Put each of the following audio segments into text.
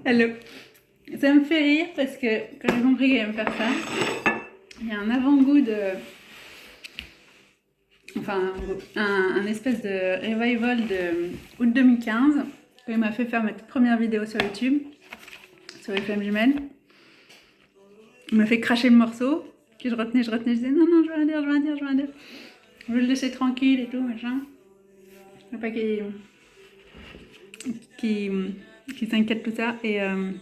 Allô. Ça me fait rire parce que quand j'ai compris qu'elle allait me faire ça, il y a un avant-goût de. Enfin, un espèce de revival de août 2015, quand il m'a fait faire ma toute première vidéo sur YouTube, sur les flammes jumelles. Il m'a fait cracher le morceau, puis je retenais, je disais non, non, je veux rien dire, je veux rien dire, je veux rien dire. Je veux le laisser tranquille et tout, machin. Je veux pas qu'il s'inquiète tout ça. Et une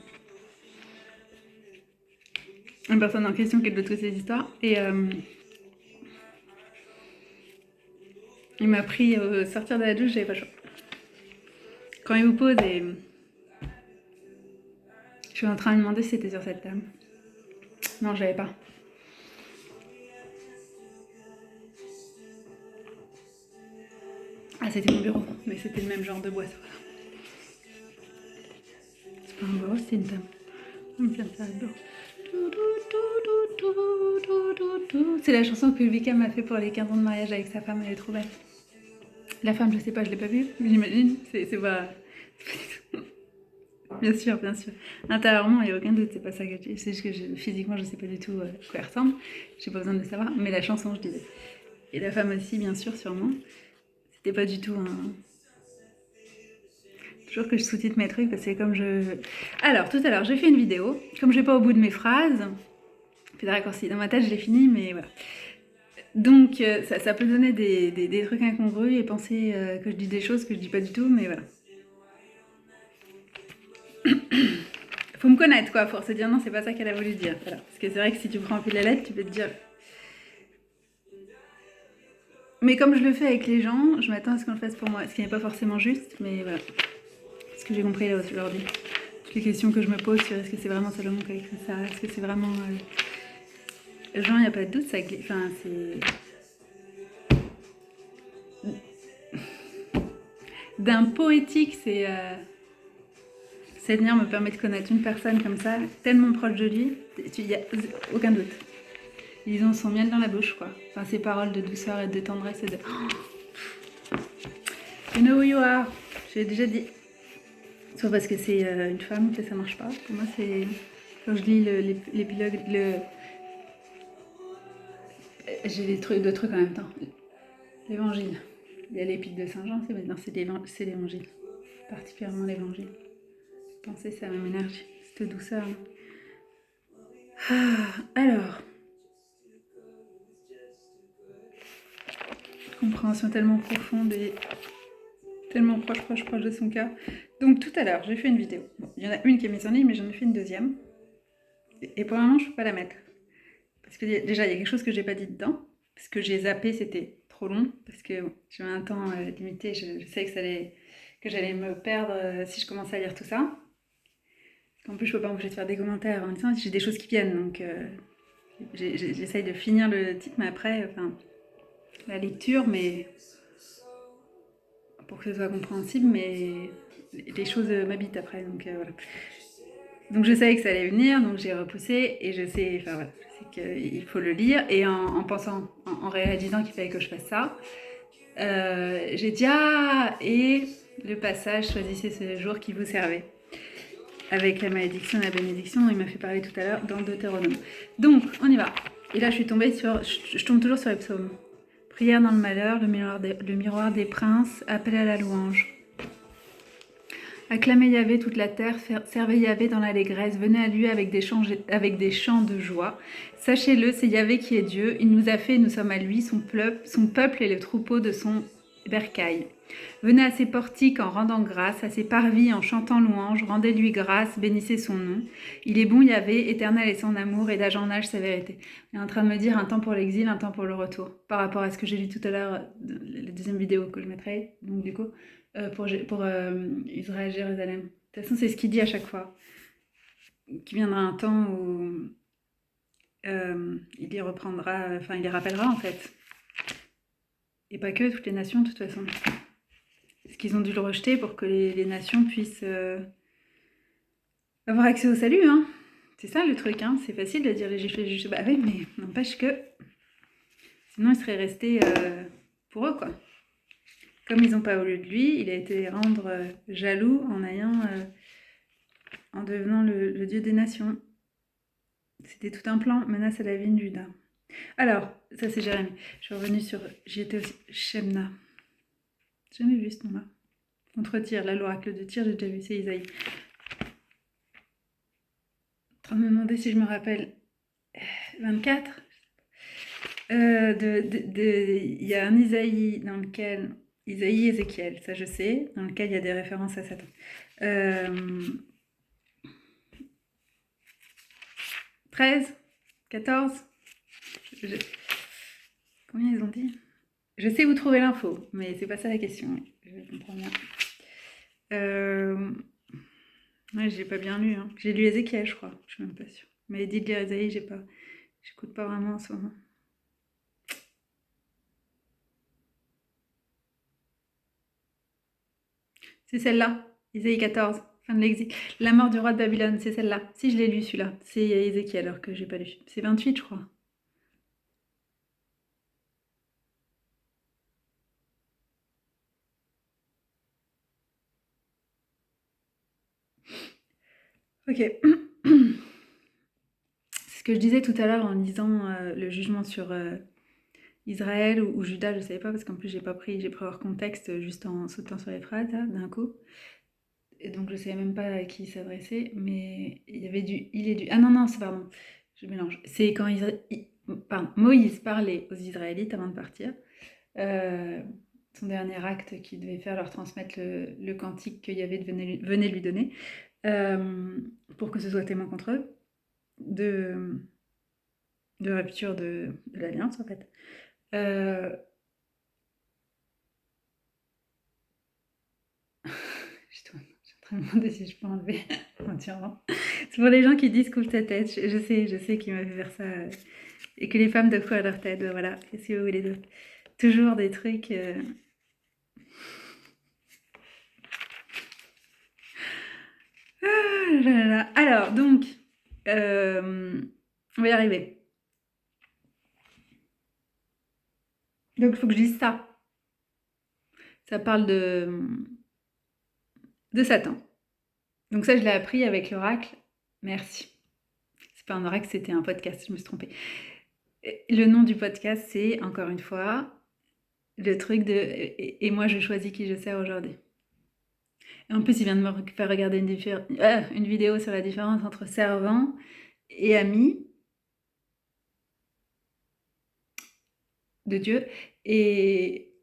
personne en question qui est de toutes ces histoires. Et il m'a pris sortir de la douche, j'avais pas chaud. Quand il vous pose et je suis en train de me demander si c'était sur cette table. Non, j'avais pas. Ah, c'était mon bureau, mais c'était le même genre de bois, ça. C'est pas un bureau, c'était une table. On me faire ça le bureau. C'est la chanson que Vika m'a fait pour les 15 ans de mariage avec sa femme, elle est trop belle. La femme, je sais pas, je l'ai pas vue, j'imagine. C'est pas. Bien sûr, bien sûr. Intérieurement, il n'y a aucun doute, c'est pas ça que je dis. C'est juste que physiquement, je sais pas du tout à quoi elle ressemble. J'ai pas besoin de le savoir, mais la chanson, je disais. Et la femme aussi, bien sûr, sûrement. C'était pas du tout un. Toujours que je sous-titre mes trucs parce que comme je. Alors, tout à l'heure, j'ai fait une vidéo. Comme je vais pas au bout de mes phrases, puis des raccourcis. Dans ma tête, je l'ai fini, mais voilà. Donc, ça peut donner des trucs incongrus et penser que je dis des choses que je dis pas du tout, mais voilà. Faut me connaître, quoi, pour se dire non, c'est pas ça qu'elle a voulu dire. Voilà. Parce que c'est vrai que si tu prends un peu la lettre, tu peux te dire. Mais comme je le fais avec les gens, je m'attends à ce qu'on le fasse pour moi. Ce qui n'est pas forcément juste, mais voilà. Ce que j'ai compris là aujourd'hui. Toutes les questions que je me pose sur est-ce que c'est vraiment Salomon qui a écrit ça, est-ce que c'est vraiment. Jean, il n'y a pas de doute, ça. Enfin, c'est. D'un poétique, Seigneur me permet de connaître une personne comme ça, tellement proche de lui, il n'y a aucun doute. Ils ont son miel dans la bouche, quoi. Enfin, ces paroles de douceur et de tendresse et de. You know who you are. J'ai déjà dit. Soit parce que c'est une femme que ça marche pas. Pour moi, c'est. Quand je lis l'épilogue, j'ai deux trucs en même temps. L'évangile. Il y a l'épître de Saint Jean, c'est l'évangile. Particulièrement l'évangile. Pensez, c'est la même énergie, cette douceur. Alors. Compréhension tellement profonde et tellement proche de son cas. Donc tout à l'heure, j'ai fait une vidéo. Bon, il y en a une qui est mise en ligne, mais j'en ai fait une deuxième. Et pour le moment, je ne peux pas la mettre. Parce que déjà, il y a quelque chose que j'ai pas dit dedans. Parce que j'ai zappé, c'était trop long. Parce que bon, j'avais un temps limité. Je sais que j'allais me perdre si je commençais à lire tout ça. En plus, je peux pas m'empêcher de faire des commentaires en disant j'ai des choses qui viennent. Donc j'essaye de finir le titre, mais après, enfin, la lecture, mais pour que ce soit compréhensible, mais les choses m'habitent après. Donc voilà. Donc je savais que ça allait venir, donc j'ai repoussé et je sais, enfin voilà, je sais qu'il faut le lire et en pensant, en réalisant qu'il fallait que je fasse ça, j'ai dit ah et le passage choisissez ce jour qui vous servait avec la malédiction et la bénédiction dont il m'a fait parler tout à l'heure dans Deutéronome. Donc on y va. Et là je suis tombée sur, je tombe toujours sur les psaumes. Prière dans le malheur, le miroir des princes, appel à la louange. Acclamez Yahvé toute la terre, servez Yahvé dans l'allégresse, venez à lui avec des chants de joie. Sachez-le, c'est Yahvé qui est Dieu, il nous a fait, nous sommes à lui, son peuple et le troupeau de son bercail. Venez à ses portiques en rendant grâce, à ses parvis en chantant louange, rendez-lui grâce, bénissez son nom. Il est bon Yahvé, éternel est son amour, et d'âge en âge sa vérité. Il est en train de me dire un temps pour l'exil, un temps pour le retour, par rapport à ce que j'ai lu tout à l'heure, la deuxième vidéo que je mettrai, donc du coup, pour Israël, Jérusalem. De toute façon, c'est ce qu'il dit à chaque fois. Qu'il viendra un temps où il les reprendra, enfin, il les rappellera en fait. Et pas que, toutes les nations, de toute façon. Parce qu'ils ont dû le rejeter pour que les nations puissent avoir accès au salut, hein. C'est ça le truc, hein. C'est facile de dire les juifs, bah oui, mais n'empêche que sinon ils seraient restés pour eux, quoi. Comme ils n'ont pas voulu de lui, il a été rendre jaloux en ayant en devenant le Dieu des nations. C'était tout un plan, menace à la vie de Juda. Alors, ça c'est Jérémie. Je suis revenue sur... J'y étais aussi. Shemna. J'ai jamais vu ce nom-là. Contre Tyr, là l'oracle de Tyr, j'ai déjà vu, c'est Isaïe. En train de me demander si je me rappelle. 24. Il y a un Isaïe dans lequel... Isaïe et Ézéchiel, ça je sais, dans lequel il y a des références à Satan. 13, 14, je- combien ils ont dit? Je sais où trouver l'info, mais c'est pas ça la question. Je comprends bien. Ouais, j'ai pas bien lu. Hein. J'ai lu Ézéchiel, je crois. Je suis même pas sûre. Mais dit de lire Isaïe, j'écoute pas vraiment en ce moment. C'est celle-là, Isaïe 14, fin de l'exil. La mort du roi de Babylone, c'est celle-là. Si je l'ai lu celui-là, c'est Ézéchiel alors que j'ai pas lu. C'est 28, je crois. Ok. C'est ce que je disais tout à l'heure en lisant le jugement sur Israël ou Juda, je savais pas parce qu'en plus j'ai pris hors contexte juste en sautant sur les phrases là, d'un coup. Et donc je savais même pas à qui il s'adressait, mais il y avait il est du... Ah non, non, c'est pardon, je mélange. C'est quand pardon, Moïse parlait aux Israélites avant de partir. Euh, Son dernier acte qu'il devait faire, leur transmettre le cantique que Yahvé venait lui donner, pour que ce soit témoin contre eux, de, de rupture de l'alliance en fait. Euh, je suis en train de me demander si je peux enlever entièrement. C'est pour les gens qui disent coupe ta tête. Je sais qu'ils m'avaient fait faire ça. Et que les femmes doivent couvrir leur tête. Voilà, qu'est-ce que vous voulez d'autre? Toujours des trucs. Ah là là. Alors, donc, on va y arriver. Donc, il faut que je dise ça. Ça parle de Satan. Donc ça, je l'ai appris avec l'oracle. Merci. C'est pas un oracle, c'était un podcast, je me suis trompée. Le nom du podcast, c'est, encore une fois, le truc de... Et moi, je choisis qui je sers aujourd'hui. Et en plus, il vient de me faire regarder une vidéo sur la différence entre servant et ami de Dieu. Et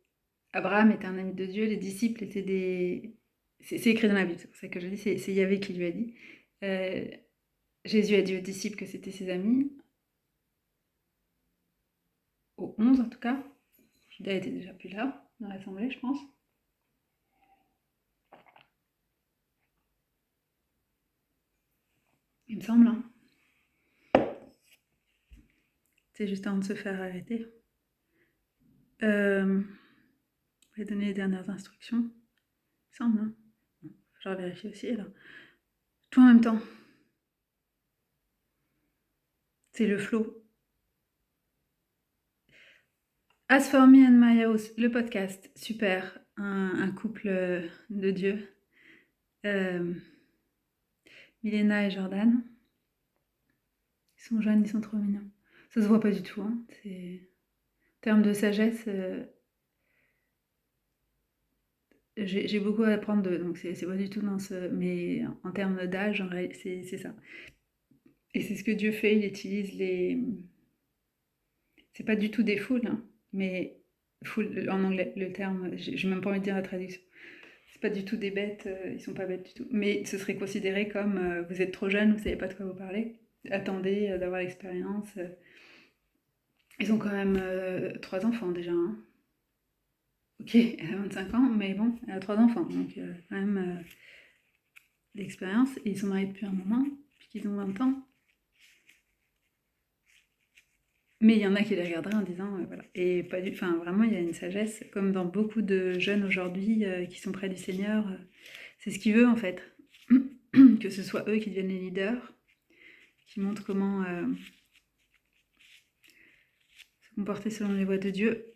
Abraham était un ami de Dieu, les disciples étaient des... C'est écrit dans la Bible, c'est pour ça que je dis, c'est Yahvé qui lui a dit. Euh, Jésus a dit aux disciples que c'était ses amis, aux 11 en tout cas. Judas était déjà plus là, dans l'assemblée, je pense. Il me semble, hein. C'est juste avant de se faire arrêter. On va donner les dernières instructions. Il me semble, hein. Je vais vérifier aussi, alors. Tout en même temps. C'est le flow. As for me and my house, le podcast, super. Un couple de Dieu. Milena et Jordan. Ils sont jeunes, ils sont trop mignons. Ça se voit pas du tout, hein. En termes de sagesse, j'ai beaucoup à apprendre d'eux, donc c'est pas du tout dans ce... Mais en termes d'âge, en réalité, c'est ça. Et c'est ce que Dieu fait, il utilise les... C'est pas du tout des foules, hein, mais foule en anglais, le terme, j'ai même pas envie de dire la traduction. C'est pas du tout des bêtes, ils sont pas bêtes du tout. Mais ce serait considéré comme vous êtes trop jeune, vous savez pas de quoi vous parlez. Attendez d'avoir l'expérience. Ils ont quand même 3 enfants déjà. Hein. Ok, elle a 25 ans, mais bon, elle a 3 enfants, donc quand même d'expérience. Et ils sont mariés depuis un moment, depuis qu'ils ont 20 ans. Mais il y en a qui les regarderaient en disant, voilà. Et pas du, enfin, vraiment, il y a une sagesse, comme dans beaucoup de jeunes aujourd'hui qui sont près du Seigneur. C'est ce qu'il veut en fait, que ce soit eux qui deviennent les leaders, qui montrent comment se comporter selon les voies de Dieu.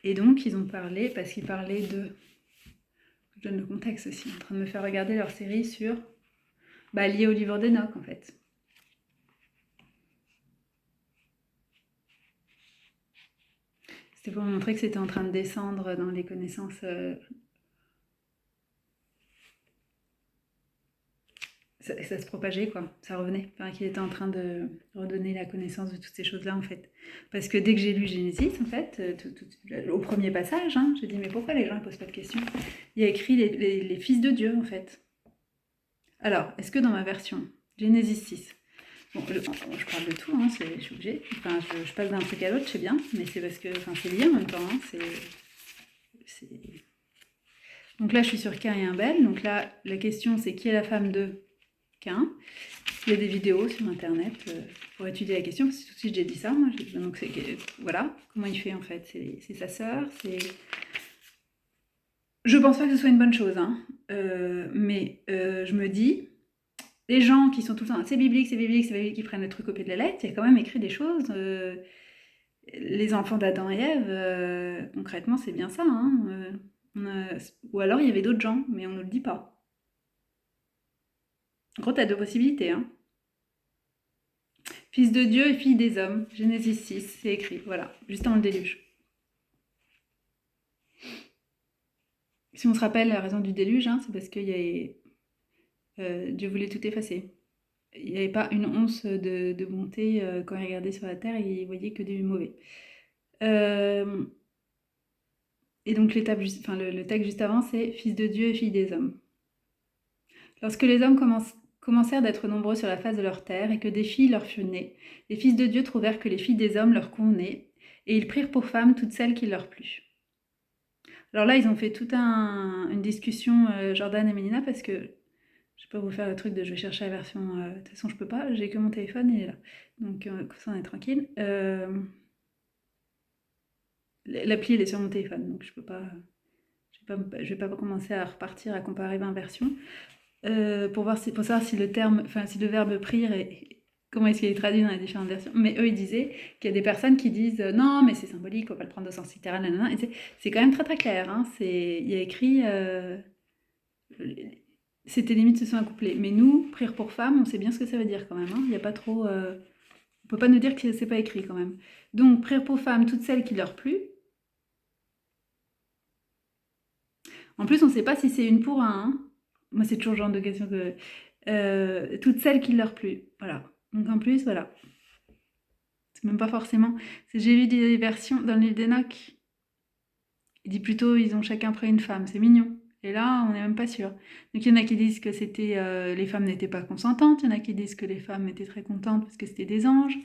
Et donc, ils ont parlé, parce qu'ils parlaient de... Je donne le contexte aussi, en train de me faire regarder leur série sur... liée au livre d'Enoch, en fait. C'était pour montrer que c'était en train de descendre dans les connaissances... Ça se propageait, quoi. Ça revenait. Enfin, qu'il était en train de redonner la connaissance de toutes ces choses-là, en fait. Parce que dès que j'ai lu Génésis, en fait, au premier passage, hein, j'ai dit, mais pourquoi les gens ne posent pas de questions? Il y a écrit les fils de Dieu, en fait. Alors, est-ce que dans ma version, Génésis 6, bon, je parle de tout, hein, je suis obligée. Enfin, je passe d'un truc à l'autre, je sais bien, mais c'est parce que c'est lié en même temps. Hein, Donc là, je suis sur Cain et Abel. Donc là, la question, c'est qui est la femme de Cain? Il y a des vidéos sur Internet pour étudier la question, parce que tout de suite, j'ai dit ça. Moi, donc, voilà, comment il fait en fait. C'est sa sœur, Je pense pas que ce soit une bonne chose, hein. Mais je me dis, les gens qui sont tout le temps, c'est biblique, qui prennent le truc au pied de la lettre, il y a quand même écrit des choses. Les enfants d'Adam et Ève, concrètement, c'est bien ça. Hein, ou alors il y avait d'autres gens, mais on ne le dit pas. En gros, tu as deux possibilités. Hein. Fils de Dieu et fille des hommes. Genèse 6, c'est écrit, voilà, juste avant le déluge. Si on se rappelle la raison du déluge, hein, c'est parce que Dieu voulait tout effacer. Il n'y avait pas une once de bonté quand il regardait sur la terre, il voyait que du mauvais. Et donc le texte juste avant, c'est Fils de Dieu et fille des hommes. Lorsque les hommes commencèrent d'être nombreux sur la face de leur terre et que des filles leur furent nées, les fils de Dieu trouvèrent que les filles des hommes leur convenaient, et ils prirent pour femmes toutes celles qui leur plut. Alors là, ils ont fait toute une discussion, Jordan et Mélina, parce que je vais pas vous faire le truc de je vais chercher la version. De toute façon, je peux pas, j'ai que mon téléphone, il est là. Donc, comme ça, on est tranquille. L'appli, elle est sur mon téléphone, donc je peux pas. Je vais pas commencer à repartir à comparer 20 versions. Pour savoir si le terme, enfin si le verbe prier comment est-ce qu'il est traduit dans les différentes versions. Mais eux, ils disaient qu'il y a des personnes qui disent non, mais c'est symbolique, on va le prendre au sens littéral, nanana. Et c'est quand même très très clair. Hein. Il y a écrit c'était limite se sont accouplés. Mais nous, prière pour femme, on sait bien ce que ça veut dire quand même. Hein. Il n'y a pas trop. On peut pas nous dire que c'est pas écrit quand même. Donc prière pour femme, toutes celles qui leur plu. En plus, on ne sait pas si c'est une pour un. Hein. Moi, c'est toujours le genre de question que. Toutes celles qui leur plu. Voilà. Donc en plus, voilà. C'est même pas forcément. J'ai vu des versions dans le livre d'Enoch. Il dit plutôt ils ont chacun pris une femme. C'est mignon. Et là, on n'est même pas sûr. Donc il y en a qui disent que les femmes n'étaient pas consentantes. Il y en a qui disent que les femmes étaient très contentes parce que c'était des anges,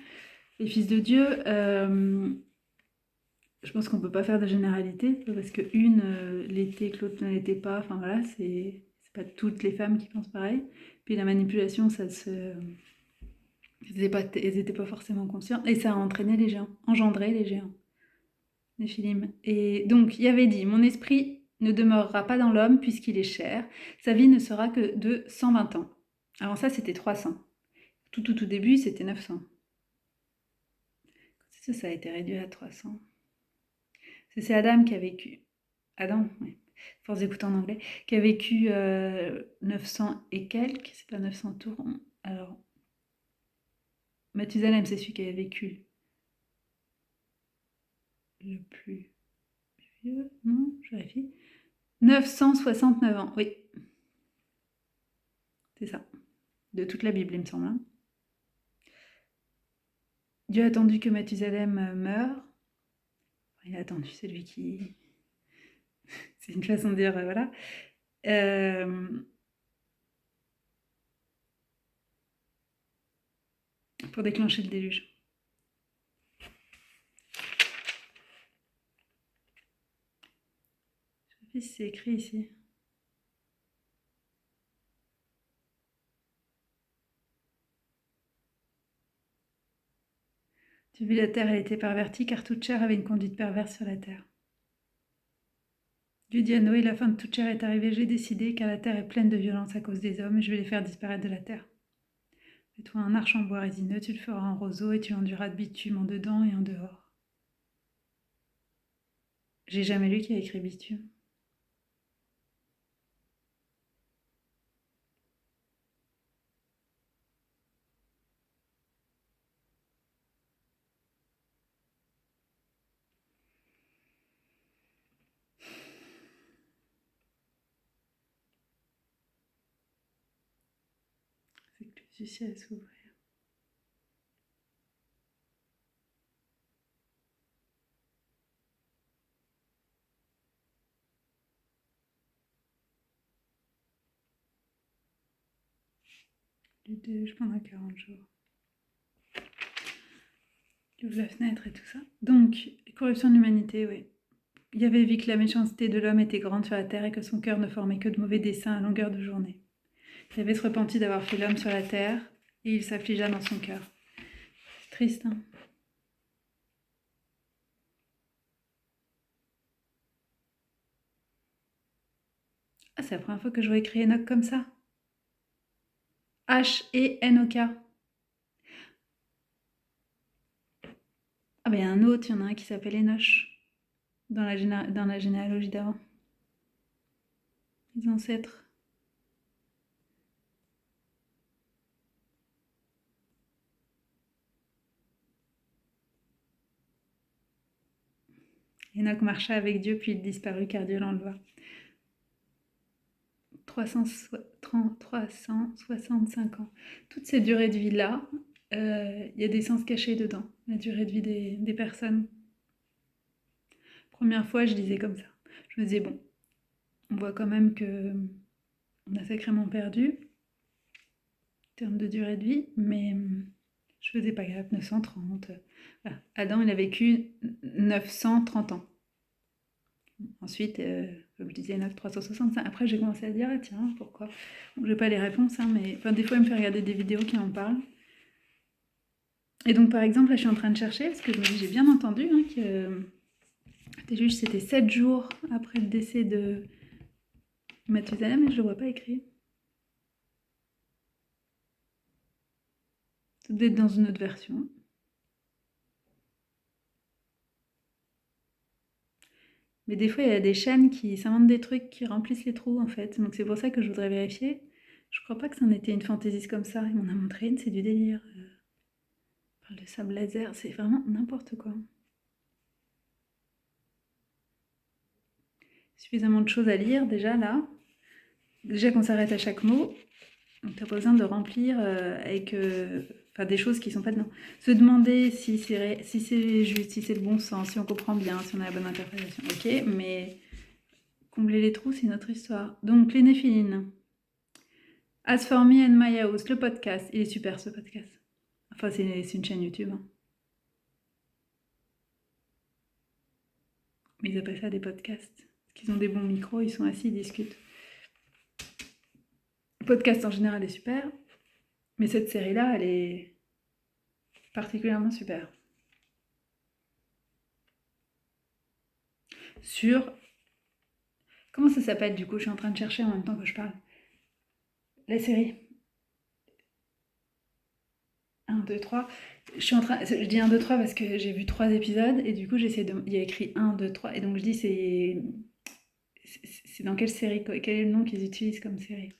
les fils de Dieu. Je pense qu'on peut pas faire de généralité parce que une l'était, que l'autre ne l'était pas. Enfin voilà, c'est pas toutes les femmes qui pensent pareil. Puis la manipulation, ça se elles étaient pas forcément conscientes et ça a entraîné les géants, engendré les géants, les Néphilim. Et donc, il avait dit, mon esprit ne demeurera pas dans l'homme puisqu'il est chair, sa vie ne sera que de 120 ans. Avant ça, c'était 300. Tout début, c'était 900. Ça a été réduit à 300. C'est Adam qui a vécu. Adam, oui. Force d'écouter en anglais. Qui a vécu 900 et quelques. C'est pas 900 tours. Alors, Mathusalem, c'est celui qui a vécu le plus vieux. Non, je vérifie. 969 ans, oui. C'est ça. De toute la Bible, il me semble. Hein. Dieu a attendu que Mathusalem meure. Il a attendu, c'est lui qui... c'est une façon de dire, voilà. Pour déclencher le déluge. Je sais pas si c'est écrit ici. Tu vis la terre, elle était pervertie, car toute chair avait une conduite perverse sur la terre. Dieu dit à Noé, la fin de toute chair est arrivée, j'ai décidé, car la terre est pleine de violence à cause des hommes, et je vais les faire disparaître de la terre. Fais-toi un arche en bois résineux, tu le feras en roseau, et tu enduras de bitume en dedans et en dehors. J'ai jamais lu qui a écrit bitume. Réussi à s'ouvrir. Du 2 pendant 40 jours. Il ouvre la fenêtre et tout ça. Donc, corruption de l'humanité, oui. Yahvé vit que la méchanceté de l'homme était grande sur la terre et que son cœur ne formait que de mauvais desseins à longueur de journée. Yahvé se repentit d'avoir fait l'homme sur la terre et il s'affligea dans son cœur. C'est triste, hein. Ah, c'est la première fois que je vois écrit Enoch comme ça. H-E-N-O-K. Ah, ben il y a un autre, il y en a un qui s'appelle Enoch dans la généalogie d'avant. Les ancêtres. Enoch marcha avec Dieu, puis il disparut car Dieu l'enleva. 365 ans. Toutes ces durées de vie-là, il y a des sens cachés dedans, la durée de vie des personnes. Première fois, je disais comme ça. Je me disais, bon, on voit quand même que on a sacrément perdu en termes de durée de vie, mais je faisais pas gaffe, 930. Voilà. Adam, il a vécu 930 ans. Ensuite, comme je disais, 365. Après, j'ai commencé à dire, ah, tiens, pourquoi? Bon, j'ai pas les réponses, hein, mais enfin, des fois, il me fait regarder des vidéos qui en parlent. Et donc, par exemple, là, je suis en train de chercher, parce que je me dis, j'ai bien entendu hein, que c'était 7 jours après le décès de Mathusalem, mais je le vois pas écrit. Ça doit être dans une autre version. Mais des fois, il y a des chaînes qui s'inventent des trucs qui remplissent les trous, en fait. Donc, c'est pour ça que je voudrais vérifier. Je crois pas que c'en était une fantaisiste comme ça. Il m'en a montré une, c'est du délire. On parle de sable laser, c'est vraiment n'importe quoi. Suffisamment de choses à lire, déjà, là. Déjà qu'on s'arrête à chaque mot, donc t'as pas besoin de remplir avec des choses qui sont pas dedans. Se demander si c'est juste, si c'est le bon sens, si on comprend bien, si on a la bonne interprétation. Ok, mais combler les trous, c'est notre histoire. Donc, les Néphilines. As for me and my house, le podcast. Il est super, ce podcast. Enfin, c'est une chaîne YouTube. Hein. Mais ils appellent ça des podcasts. Parce qu'ils ont des bons micros, ils sont assis, ils discutent. Le podcast en général est super. Mais cette série-là, elle est particulièrement super. Sur... Comment ça s'appelle du coup? Je suis en train de chercher en même temps que je parle. La série. 1, 2, 3. Je dis 1, 2, 3 parce que j'ai vu 3 épisodes et du coup j'essaie de... Il y a écrit 1, 2, 3 et donc je dis c'est dans quelle série? Quel est le nom qu'ils utilisent comme série?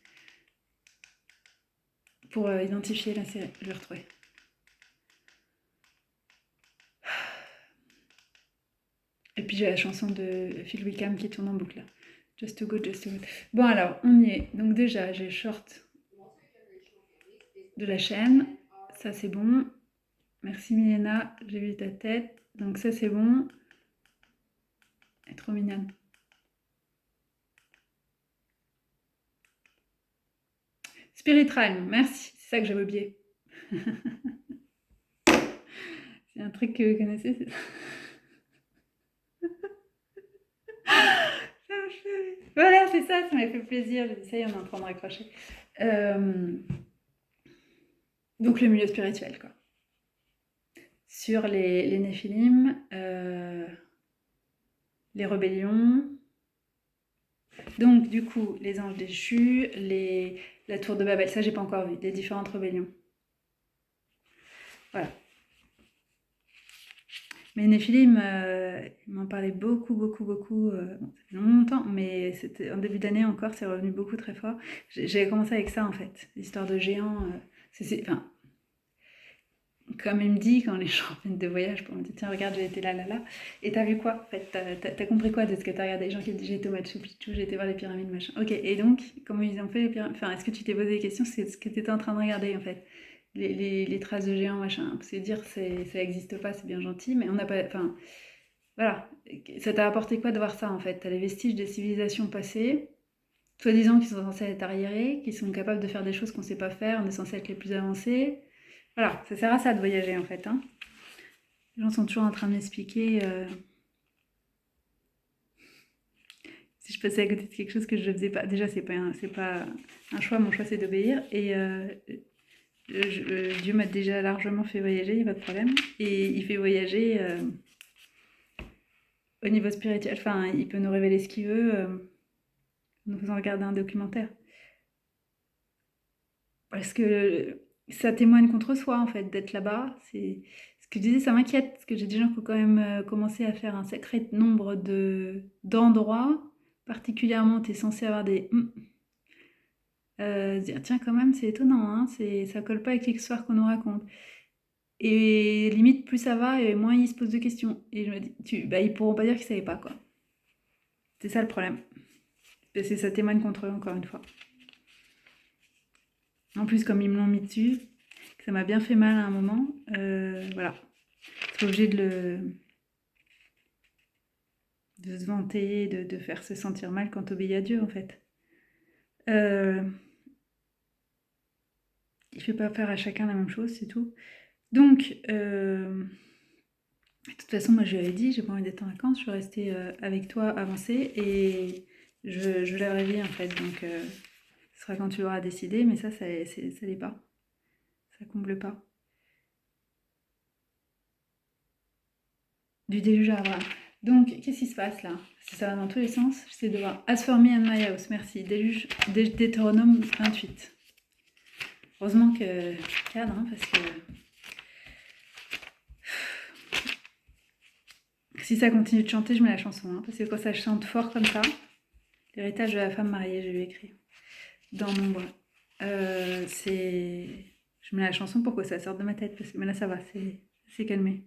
Pour identifier la série. Je vais retrouver. Et puis j'ai la chanson de Phil Wickham qui tourne en boucle là. Just to go, just to go. Bon alors, on y est. Donc déjà, j'ai le short de la chaîne. Ça c'est bon. Merci Milena, j'ai vu ta tête. Donc ça c'est bon. Elle est trop mignonne. Spiritual, merci. C'est ça que j'avais oublié. C'est un truc que vous connaissez, c'est ça. Voilà, c'est ça, ça m'a fait plaisir. J'ai dit, ça y est, on est en train de raccrocher. Donc le milieu spirituel, quoi. Sur les Néphilim, les rébellions. Donc du coup, les anges déchus, la tour de Babel, ça j'ai pas encore vu, les différentes rébellions. Voilà. Mais Néphilim, il m'en parlait beaucoup. Bon, ça fait longtemps, mais c'était en début d'année encore, c'est revenu beaucoup très fort. J'avais commencé avec ça en fait, l'histoire de géants. Enfin, comme il me dit, quand les gens viennent de voyage pour me dire tiens regarde j'ai été là là là, et t'as vu quoi en fait, t'as compris quoi de ce que t'as regardé? Les gens qui disent j'ai été au Machu Picchu, j'ai été voir les pyramides machin. Ok, et donc comment ils ont fait les pyramides? Enfin est-ce que tu t'es posé des questions? C'est ce que t'étais en train de regarder en fait. Les traces de géants machin. C'est dire ça existe pas, c'est bien gentil, mais on n'a pas. Enfin voilà, ça t'a apporté quoi de voir ça en fait? T'as les vestiges des civilisations passées, soi-disant qu'ils sont censés être arriérés, qui sont capables de faire des choses qu'on sait pas faire, on est censé être les plus avancés. Voilà, ça sert à ça de voyager en fait, hein. Les gens sont toujours en train de m'expliquer si je passais à côté de quelque chose que je ne faisais pas. Déjà, c'est pas un choix, mon choix c'est d'obéir. Et Dieu m'a déjà largement fait voyager, il n'y a pas de problème. Et il fait voyager au niveau spirituel. Enfin, il peut nous révéler ce qu'il veut en nous faisant regarder un documentaire. Parce que ça témoigne contre soi, en fait, d'être là-bas. C'est ce que je disais, ça m'inquiète, parce que j'ai des gens qui ont quand même commencé à faire un sacré nombre d'endroits. Particulièrement, tu es censé avoir des dire tiens quand même c'est étonnant, hein, ça colle pas avec l'histoire qu'on nous raconte. Et limite plus ça va et moins ils se posent de questions. Et je me dis, bah, ils pourront pas dire qu'ils savaient pas quoi. C'est ça le problème. Parce que ça témoigne contre eux encore une fois. En plus comme ils me l'ont mis dessus, que ça m'a bien fait mal à un moment, voilà. C'est obligé de se vanter, de faire se sentir mal quand t'obéis à Dieu en fait. Euh, il fait pas faire à chacun la même chose, c'est tout. Donc, de toute façon, moi je lui avais dit, j'ai pas envie d'être en vacances, je veux rester avec toi, avancer, et je lèverai vie en fait. Donc, ce sera quand tu l'auras décidé, mais ça l'est pas. Ça comble pas. Du déluge à Abraham. Donc, qu'est-ce qui se passe là? Ça va dans tous les sens. J'essaie de voir. As for me and my house, merci. Déluge, Deutéronome 28. Heureusement que cadre, hein, parce que si ça continue de chanter, je mets la chanson. Hein, parce que quand ça chante fort comme ça, l'héritage de la femme mariée, je lui ai écrit dans Nombre. C'est. Je mets la chanson pour que ça sorte de ma tête. Parce que... Mais là, ça va, c'est calmé.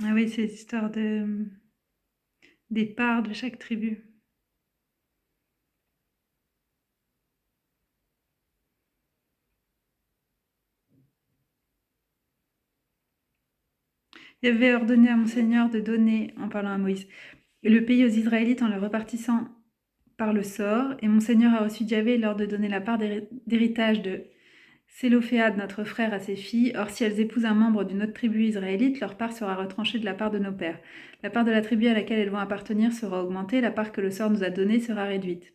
Ah oui, c'est l'histoire des parts de chaque tribu. Il avait ordonné à mon Seigneur de donner, en parlant à Moïse, le pays aux Israélites en le repartissant par le sort. Et mon Seigneur a reçu Yahvé lors de donner la part d'héritage de Sélophéad, notre frère, à ses filles. Or, si elles épousent un membre d'une autre tribu israélite, leur part sera retranchée de la part de nos pères. La part de la tribu à laquelle elles vont appartenir sera augmentée, la part que le sort nous a donnée sera réduite.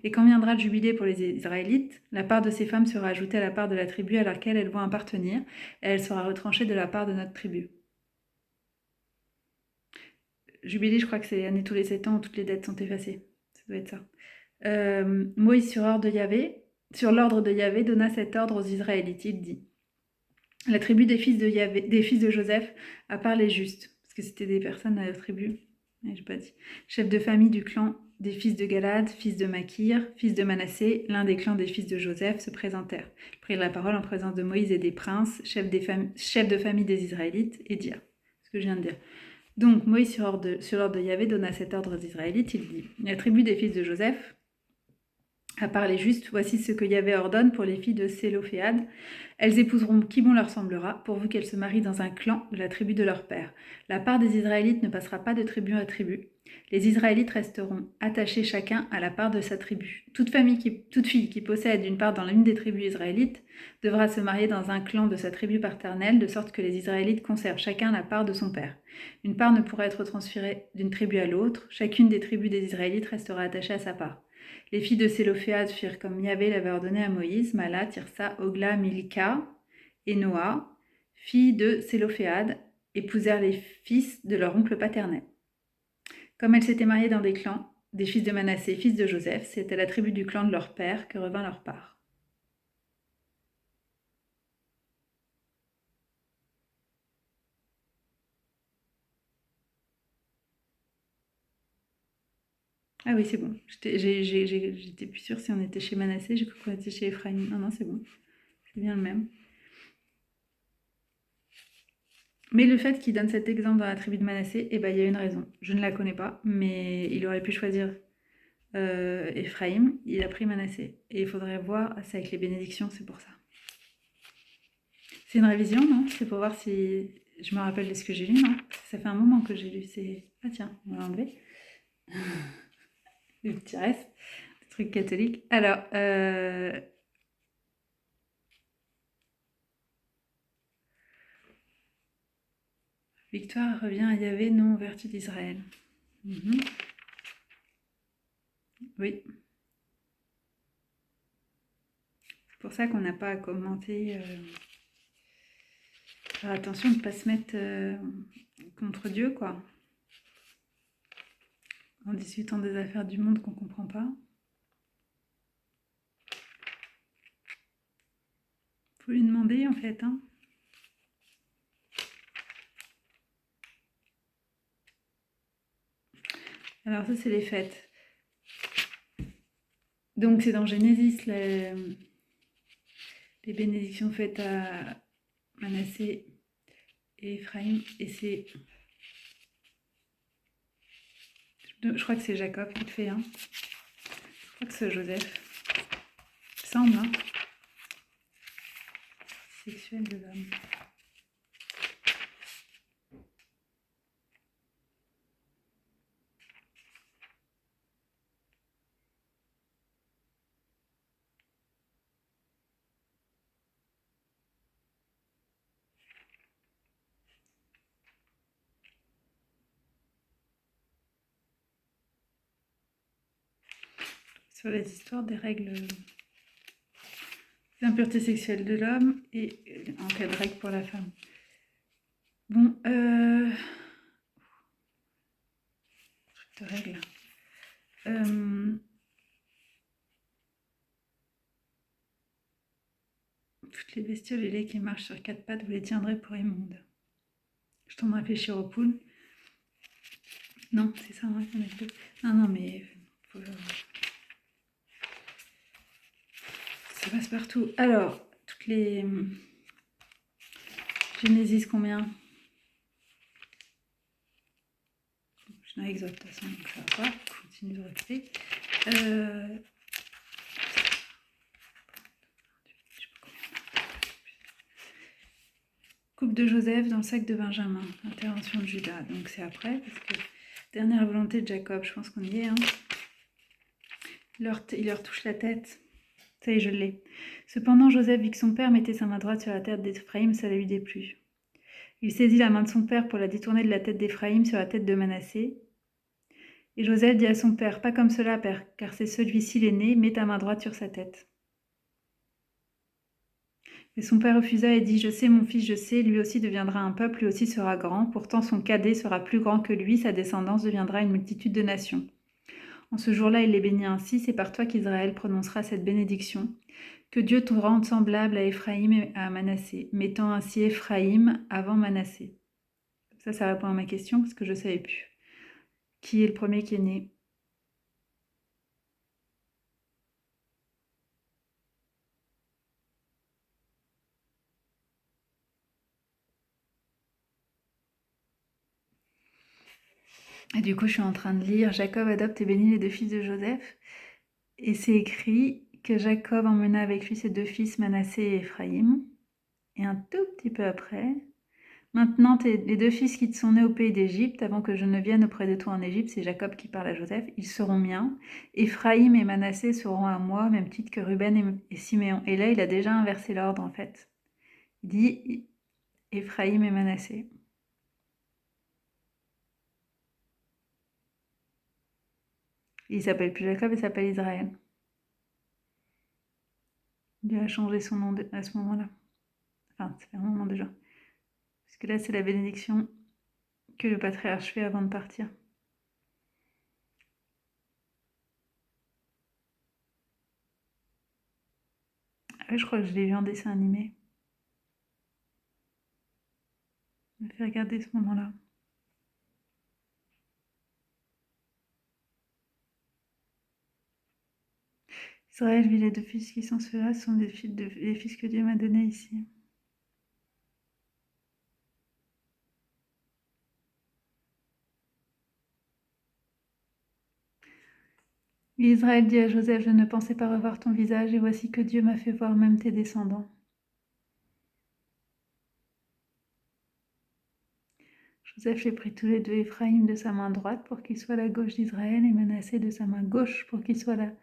Et quand viendra le jubilé pour les Israélites, la part de ces femmes sera ajoutée à la part de la tribu à laquelle elles vont appartenir, et elle sera retranchée de la part de notre tribu. Jubilé, je crois que c'est année tous les 7 ans où toutes les dettes sont effacées. Ça doit être ça. Moïse, sur l'ordre de Yahvé, donna cet ordre aux Israélites. Il dit la tribu des fils de Joseph, à part les justes, parce que c'était des personnes à la tribu, j'ai pas dit. Chef de famille du clan des fils de Galad, fils de Makir, fils de Manassé, l'un des clans des fils de Joseph, se présentèrent, prirent la parole en présence de Moïse et des princes, chefs de famille des Israélites, et dirent ce que je viens de dire. Donc Moïse, sur l'ordre de Yahvé, donna cet ordre aux Israélites. Il dit la tribu des fils de Joseph, à part les justes, voici ce que Yahvé ordonne pour les filles de Sélophéad. Elles épouseront qui bon leur semblera, pourvu qu'elles se marient dans un clan de la tribu de leur père. La part des Israélites ne passera pas de tribu à tribu. Les Israélites resteront attachés chacun à la part de sa tribu. Toute fille qui possède une part dans l'une des tribus israélites devra se marier dans un clan de sa tribu paternelle, de sorte que les Israélites conservent chacun la part de son père. Une part ne pourra être transférée d'une tribu à l'autre. Chacune des tribus des Israélites restera attachée à sa part. Les filles de Sélophéad firent comme Yahvé l'avait ordonné à Moïse, Mala, Tirsa, Ogla, Milka et Noa, filles de Sélophéad, épousèrent les fils de leur oncle paternel. Comme elles s'étaient mariées dans des clans, des fils de Manassé, fils de Joseph, c'était la tribu du clan de leur père que revint leur part. Ah oui, c'est bon. J'étais plus sûre si on était chez Manassé, j'ai cru qu'on était chez Ephraim. Non, non, c'est bon. C'est bien le même. Mais le fait qu'il donne cet exemple dans la tribu de Manassé, eh ben, il y a une raison. Je ne la connais pas, mais il aurait pu choisir Ephraim, il a pris Manassé. Et il faudrait voir, c'est avec les bénédictions, c'est pour ça. C'est une révision, non? C'est pour voir si je me rappelle de ce que j'ai lu, non? Ça fait un moment que j'ai lu. C'est... Ah tiens, on va l'enlever. Le petit reste, le truc catholique. Alors, victoire revient à Yahvé, non aux vertus d'Israël. Mhm. Oui, c'est pour ça qu'on n'a pas à commenter. Faire attention de ne pas se mettre contre Dieu, quoi. En discutant des affaires du monde qu'on comprend pas. Faut lui demander, en fait, hein. Alors ça, c'est les fêtes. Donc c'est dans Genesis, les bénédictions faites à Manassé et Ephraim. Et c'est... Je crois que c'est Jacob qui le fait, hein. Je crois que c'est Joseph. Il semble, hein. Sexuel de l'homme. Sur les histoires des règles, l'impureté sexuelle de l'homme et en cas de règle pour la femme. Bon, truc de règle. Toutes les bestioles ailées qui marchent sur quatre pattes, vous les tiendrez pour immondes. Je t'en réfléchir aux poules. Non, c'est ça, hein, on a fait. Non, non, mais ça passe partout. Alors, toutes les... Genesis, combien? Je n'ai exode de toute façon, donc ça va pas. Je continue de répéter. Coupe de Joseph dans le sac de Benjamin. Intervention de Judas. Donc c'est après, parce que dernière volonté de Jacob, je pense qu'on y est. Hein. Il leur touche la tête. Ça y est, je l'ai. Cependant, Joseph vit que son père mettait sa main droite sur la tête d'Éphraïm, ça ne lui déplut. Il saisit la main de son père pour la détourner de la tête d'Éphraïm sur la tête de Manassé. Et Joseph dit à son père, pas comme cela, père, car c'est celui-ci l'aîné, mets ta main droite sur sa tête. Mais son père refusa et dit, je sais, mon fils, je sais, lui aussi deviendra un peuple, lui aussi sera grand, pourtant son cadet sera plus grand que lui, sa descendance deviendra une multitude de nations. En ce jour-là, il les bénit ainsi, c'est par toi qu'Israël prononcera cette bénédiction. Que Dieu te rende semblable à Éphraïm et à Manassé, mettant ainsi Éphraïm avant Manassé. Ça répond à ma question, parce que je ne savais plus. Qui est le premier qui est né? Et du coup, je suis en train de lire Jacob adopte et bénit les deux fils de Joseph. Et c'est écrit que Jacob emmena avec lui ses deux fils Manassé et Éphraïm. Et un tout petit peu après, maintenant les deux fils qui te sont nés au pays d'Égypte, avant que je ne vienne auprès de toi en Égypte, c'est Jacob qui parle à Joseph, ils seront miens. Éphraïm et Manassé seront à moi, même titre que Ruben et Siméon. Et là, il a déjà inversé l'ordre en fait. Il dit Éphraïm et Manassé. Il s'appelle plus Jacob, il s'appelle Israël. Il a changé son nom à ce moment-là. Enfin, ça fait un moment déjà. Parce que là, c'est la bénédiction que le patriarche fait avant de partir. Ah, je crois que je l'ai vu en dessin animé. Je me fait regarder ce moment-là. Israël vit les deux fils qui sont ceux-là, ce sont les fils que Dieu m'a donnés ici. Israël dit à Joseph, je ne pensais pas revoir ton visage, et voici que Dieu m'a fait voir même tes descendants. Joseph les prit tous les deux, Éphraïm de sa main droite pour qu'il soit à la gauche d'Israël, et Manassé de sa main gauche pour qu'il soit là.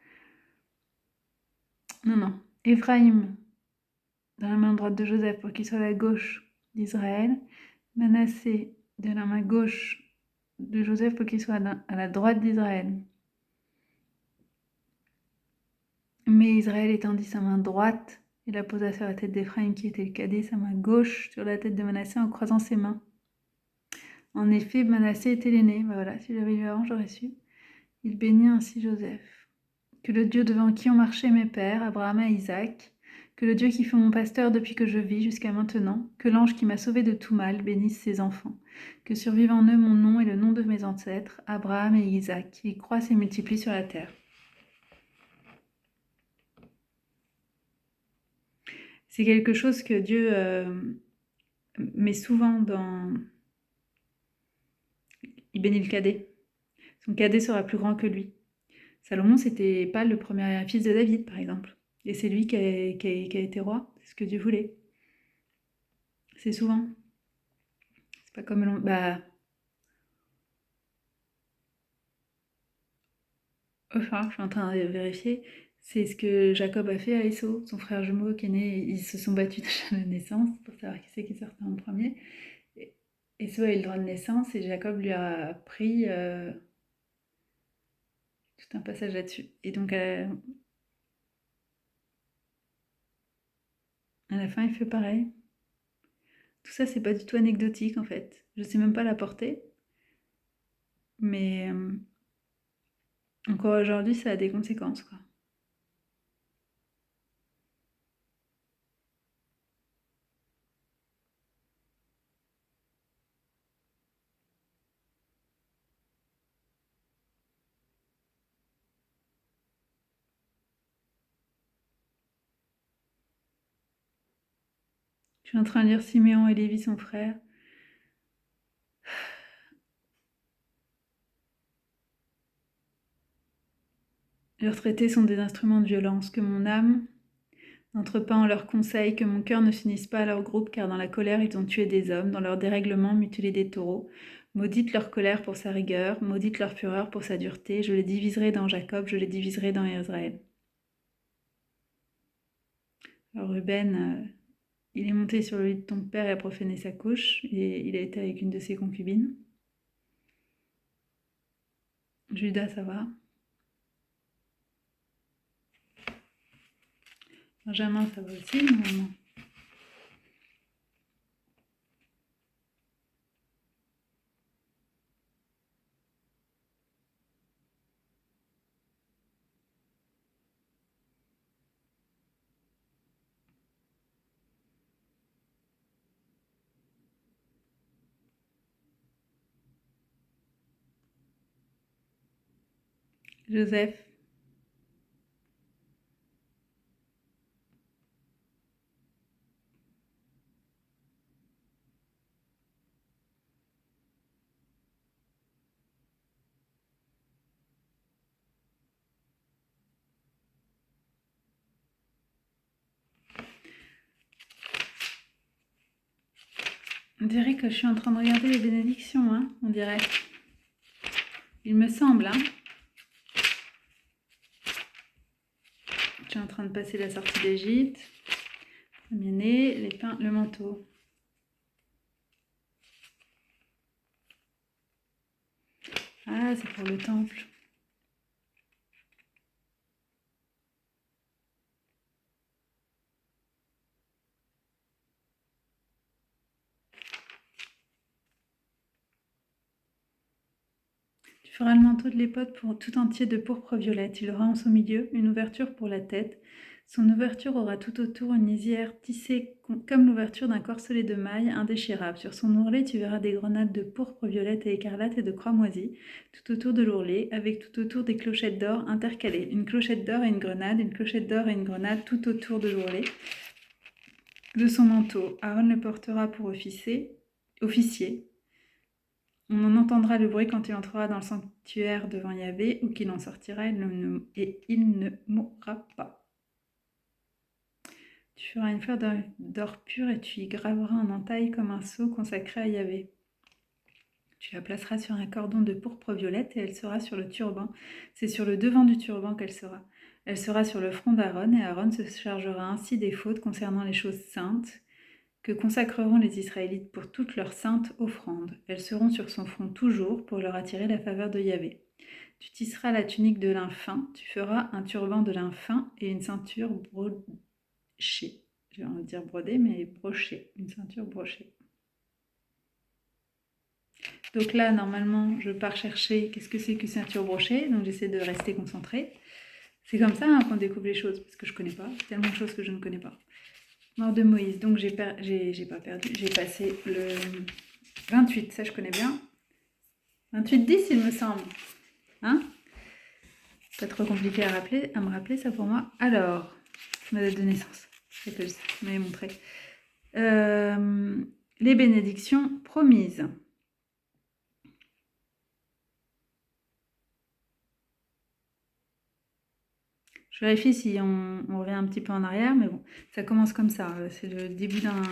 Non. Éphraïm dans la main droite de Joseph pour qu'il soit à la gauche d'Israël. Manassé de la main gauche de Joseph pour qu'il soit à la droite d'Israël. Mais Israël étendit sa main droite et la posa sur la tête d'Éphraïm qui était le cadet, sa main gauche sur la tête de Manassé en croisant ses mains. En effet, Manassé était l'aîné. Voilà, si j'avais lu avant, j'aurais su. Il bénit ainsi Joseph. Que le Dieu devant qui ont marché mes pères, Abraham et Isaac, que le Dieu qui fut mon pasteur depuis que je vis jusqu'à maintenant, que l'ange qui m'a sauvé de tout mal bénisse ses enfants, que survive en eux mon nom et le nom de mes ancêtres, Abraham et Isaac, qui croissent et multiplient sur la terre. C'est quelque chose que Dieu met souvent dans... Il bénit le cadet. Son cadet sera plus grand que lui. Salomon, c'était pas le premier fils de David, par exemple. Et c'est lui qui a été roi. C'est ce que Dieu voulait. C'est souvent. C'est pas comme enfin, je suis en train de vérifier. C'est ce que Jacob a fait à Esau, son frère jumeau qui est né. Ils se sont battus déjà à la naissance pour savoir qui c'est qui sortait en premier. Esau a eu le droit de naissance et Jacob lui a pris tout un passage là-dessus. Et donc à la fin, il fait pareil. Tout ça, c'est pas du tout anecdotique en fait. Je sais même pas la portée. Mais encore aujourd'hui, ça a des conséquences, quoi. Je suis en train de lire Siméon et Lévi, son frère. Leurs traités sont des instruments de violence, que mon âme n'entre pas en leurs conseils, que mon cœur ne s'unisse pas à leur groupe, car dans la colère ils ont tué des hommes, dans leur dérèglement mutilé des taureaux. Maudite leur colère pour sa rigueur, maudite leur fureur pour sa dureté, je les diviserai dans Jacob, je les diviserai dans Israël. Alors Ruben, il est monté sur le lit de ton père et a profané sa couche, et il a été avec une de ses concubines. Judas, ça va. Benjamin, ça va aussi, normalement. Joseph. On dirait que je suis en train de regarder les bénédictions, hein, on dirait. Il me semble, hein. Je suis en train de passer la sortie d'Égypte. Premier-né, l'épin, le manteau. Ah, c'est pour le temple. Tu feras le manteau de l'époque pour tout entier de pourpre violette. Il aura en son milieu une ouverture pour la tête. Son ouverture aura tout autour une lisière tissée comme l'ouverture d'un corselet de mailles indéchirable. Sur son ourlet, tu verras des grenades de pourpre, violette et écarlate et de croix moisies, tout autour de l'ourlet, avec tout autour des clochettes d'or intercalées. Une clochette d'or et une grenade, une clochette d'or et une grenade tout autour de l'ourlet. De son manteau, Aaron le portera pour officier. On en entendra le bruit quand il entrera dans le sanctuaire devant Yahvé, ou qu'il en sortira, et il ne mourra pas. Tu feras une fleur d'or pur et tu y graveras en entaille comme un sceau consacré à Yahvé. Tu la placeras sur un cordon de pourpre violette et elle sera sur le turban. C'est sur le devant du turban qu'elle sera. Elle sera sur le front d'Aaron et Aaron se chargera ainsi des fautes concernant les choses saintes que consacreront les Israélites pour toutes leurs saintes offrandes. Elles seront sur son front toujours pour leur attirer la faveur de Yahvé. Tu tisseras la tunique de lin fin, tu feras un turban de lin fin et une ceinture brochée. Je vais en dire brodée, mais brochée, une ceinture brochée. Donc là, normalement, je pars chercher qu'est-ce que c'est que ceinture brochée, donc j'essaie de rester concentrée. C'est comme ça qu'on découvre les choses, parce que je ne connais pas, tellement de choses que je ne connais pas. Mort de Moïse, donc j'ai passé le 28, ça je connais bien. 28-10 il me semble. Hein? Pas trop compliqué à me rappeler ça pour moi. Alors, ma date de naissance, c'est que je m'avais montré. Les bénédictions promises. Je vérifie si on revient un petit peu en arrière, mais bon, ça commence comme ça. C'est le début d'un...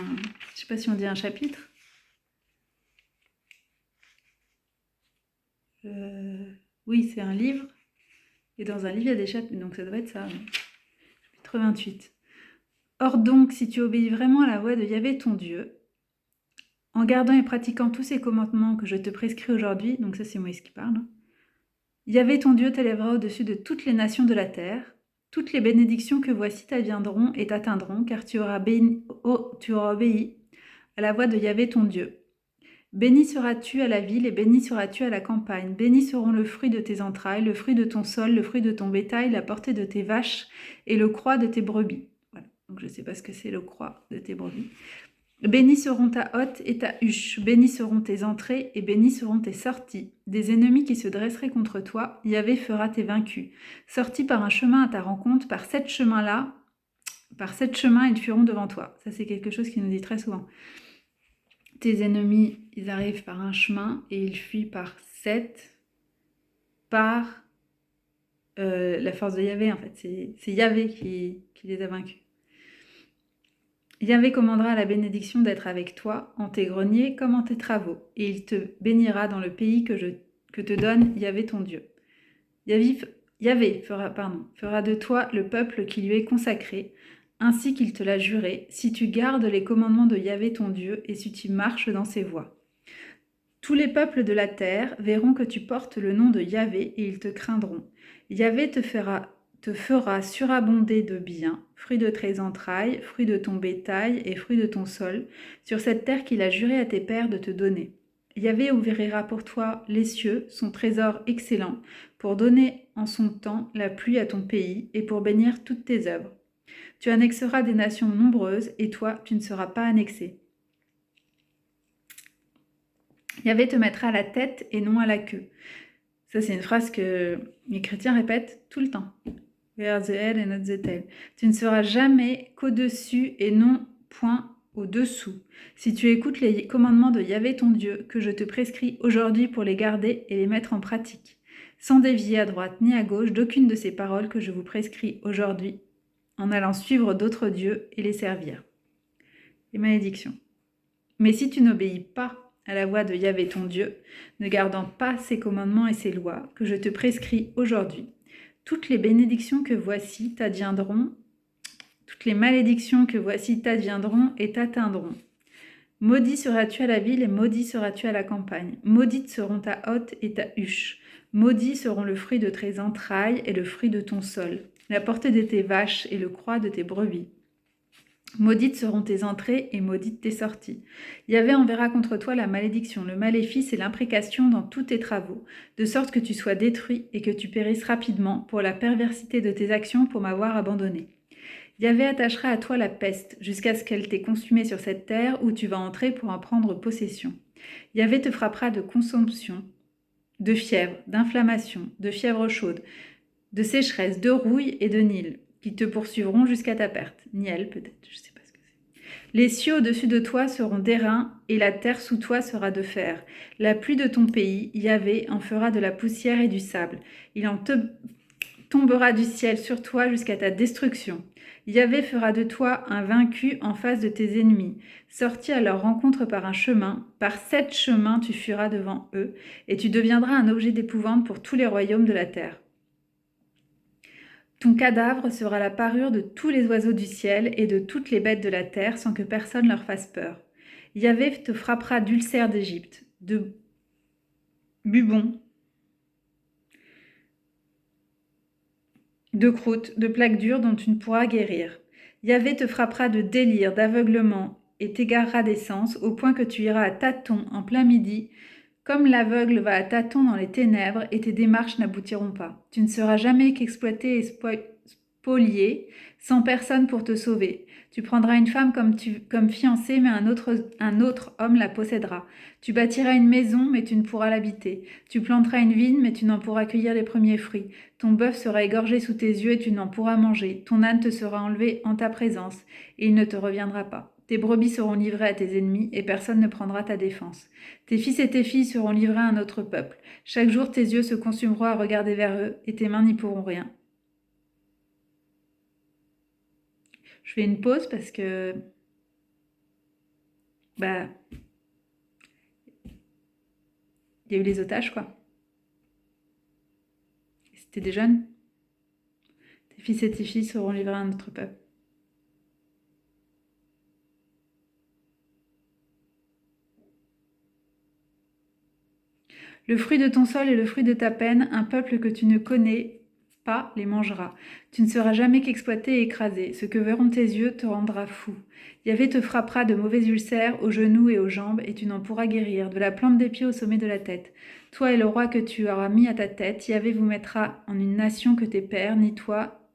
Je sais pas si on dit un chapitre. Oui, c'est un livre. Et dans un livre, il y a des chapitres, donc ça doit être ça. Chapitre 28. Or donc, si tu obéis vraiment à la voix de Yahvé ton Dieu, en gardant et pratiquant tous ces commandements que je te prescris aujourd'hui, donc ça c'est Moïse qui parle, Yahvé ton Dieu t'élèvera au-dessus de toutes les nations de la terre. Toutes les bénédictions que voici t'adviendront et t'atteindront, car tu auras obéi à la voix de Yahvé ton Dieu. Béni seras-tu à la ville et béni seras-tu à la campagne. Bénis seront le fruit de tes entrailles, le fruit de ton sol, le fruit de ton bétail, la portée de tes vaches et le croix de tes brebis. Voilà. Donc je ne sais pas ce que c'est le croix de tes brebis. Bénis seront ta hotte et ta huche, bénis seront tes entrées et bénis seront tes sorties. Des ennemis qui se dresseraient contre toi, Yahvé fera tes vaincus. Sortis par un chemin à ta rencontre, par sept chemins, ils fuiront devant toi. Ça, c'est quelque chose qu'il nous dit très souvent. Tes ennemis, ils arrivent par un chemin et ils fuient par sept, par la force de Yahvé, en fait. C'est Yahvé qui les a vaincus. Yahvé commandera la bénédiction d'être avec toi en tes greniers comme en tes travaux, et il te bénira dans le pays que te donne Yahvé ton Dieu. Yahvé fera de toi le peuple qui lui est consacré, ainsi qu'il te l'a juré, si tu gardes les commandements de Yahvé ton Dieu et si tu marches dans ses voies. Tous les peuples de la terre verront que tu portes le nom de Yahvé et ils te craindront. Yahvé te fera surabonder de biens, fruits de tes entrailles, fruits de ton bétail et fruits de ton sol, sur cette terre qu'il a juré à tes pères de te donner. Yahvé ouvrira pour toi les cieux, son trésor excellent, pour donner en son temps la pluie à ton pays et pour bénir toutes tes œuvres. Tu annexeras des nations nombreuses et toi, tu ne seras pas annexé. Yahvé te mettra à la tête et non à la queue. Ça, c'est une phrase que les chrétiens répètent tout le temps. We are the head and not the tail. Tu ne seras jamais qu'au-dessus et non point au-dessous. Si tu écoutes les commandements de Yahvé ton Dieu, que je te prescris aujourd'hui pour les garder et les mettre en pratique, sans dévier à droite ni à gauche d'aucune de ces paroles que je vous prescris aujourd'hui, en allant suivre d'autres dieux et les servir. Les malédictions. Mais si tu n'obéis pas à la voix de Yahvé ton Dieu, ne gardant pas ses commandements et ses lois que je te prescris aujourd'hui, toutes les bénédictions que voici t'adviendront, toutes les malédictions que voici t'adviendront et t'atteindront. Maudit seras-tu à la ville et maudit seras-tu à la campagne. Maudites seront ta hotte et ta huche. Maudits seront le fruit de tes entrailles et le fruit de ton sol, la portée de tes vaches et le croix de tes brebis. Maudites seront tes entrées et maudites tes sorties. Yahvé enverra contre toi la malédiction, le maléfice et l'imprécation dans tous tes travaux, de sorte que tu sois détruit et que tu périsses rapidement pour la perversité de tes actions pour m'avoir abandonné. Yahvé attachera à toi la peste, jusqu'à ce qu'elle t'ait consumé sur cette terre où tu vas entrer pour en prendre possession. Yahvé te frappera de consomption, de fièvre, d'inflammation, de fièvre chaude, de sécheresse, de rouille et de Nil, qui te poursuivront jusqu'à ta perte. Niel peut-être, je sais pas ce que c'est. Les cieux au-dessus de toi seront d'airain, et la terre sous toi sera de fer. La pluie de ton pays, Yahvé, en fera de la poussière et du sable. Il en tombera du ciel sur toi jusqu'à ta destruction. Yahvé fera de toi un vaincu en face de tes ennemis. Sorti à leur rencontre par un chemin, par 7 chemins tu fuiras devant eux, et tu deviendras un objet d'épouvante pour tous les royaumes de la terre. Ton cadavre sera la parure de tous les oiseaux du ciel et de toutes les bêtes de la terre sans que personne leur fasse peur. Yahvé te frappera d'ulcères d'Égypte, de bubons, de croûtes, de plaques dures dont tu ne pourras guérir. Yahvé te frappera de délire, d'aveuglement et t'égarera des sens au point que tu iras à tâtons en plein midi, comme l'aveugle va à tâtons dans les ténèbres et tes démarches n'aboutiront pas. Tu ne seras jamais qu'exploité et spolié, sans personne pour te sauver. Tu prendras une femme comme fiancée, mais un autre homme la possédera. Tu bâtiras une maison, mais tu ne pourras l'habiter. Tu planteras une vigne, mais tu n'en pourras cueillir les premiers fruits. Ton bœuf sera égorgé sous tes yeux et tu n'en pourras manger. Ton âne te sera enlevé en ta présence, et il ne te reviendra pas. Tes brebis seront livrées à tes ennemis, et personne ne prendra ta défense. Tes fils et tes filles seront livrés à un autre peuple. Chaque jour tes yeux se consumeront à regarder vers eux, et tes mains n'y pourront rien. Je fais une pause parce que bah il y a eu les otages quoi. C'était des jeunes. Tes fils et tes filles seront livrés à un autre peuple. Le fruit de ton sol et le fruit de ta peine, un peuple que tu ne connais pas les mangera. Tu ne seras jamais qu'exploité et écrasé. Ce que verront tes yeux te rendra fou. Yahvé te frappera de mauvais ulcères aux genoux et aux jambes, et tu n'en pourras guérir, de la plante des pieds au sommet de la tête. Toi et le roi que tu auras mis à ta tête, Yahvé vous mettra en une nation que tes pères, ni toi,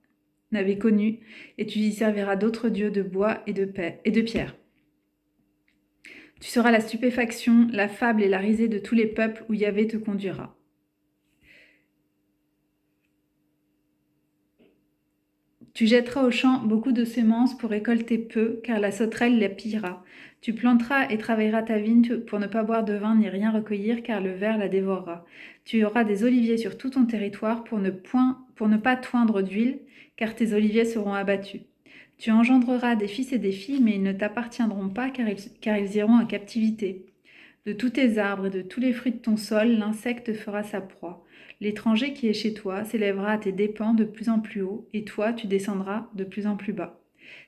n'avaient connue, et tu y serviras d'autres dieux de bois et de pierre. Tu seras la stupéfaction, la fable et la risée de tous les peuples où Yahvé te conduira. Tu jetteras au champ beaucoup de semences pour récolter peu, car la sauterelle les pillera. Tu planteras et travailleras ta vigne pour ne pas boire de vin ni rien recueillir, car le ver la dévorera. Tu auras des oliviers sur tout ton territoire pour ne pas toindre d'huile, car tes oliviers seront abattus. Tu engendreras des fils et des filles, mais ils ne t'appartiendront pas, car ils iront en captivité. De tous tes arbres et de tous les fruits de ton sol, l'insecte fera sa proie. L'étranger qui est chez toi s'élèvera à tes dépens de plus en plus haut, et toi tu descendras de plus en plus bas.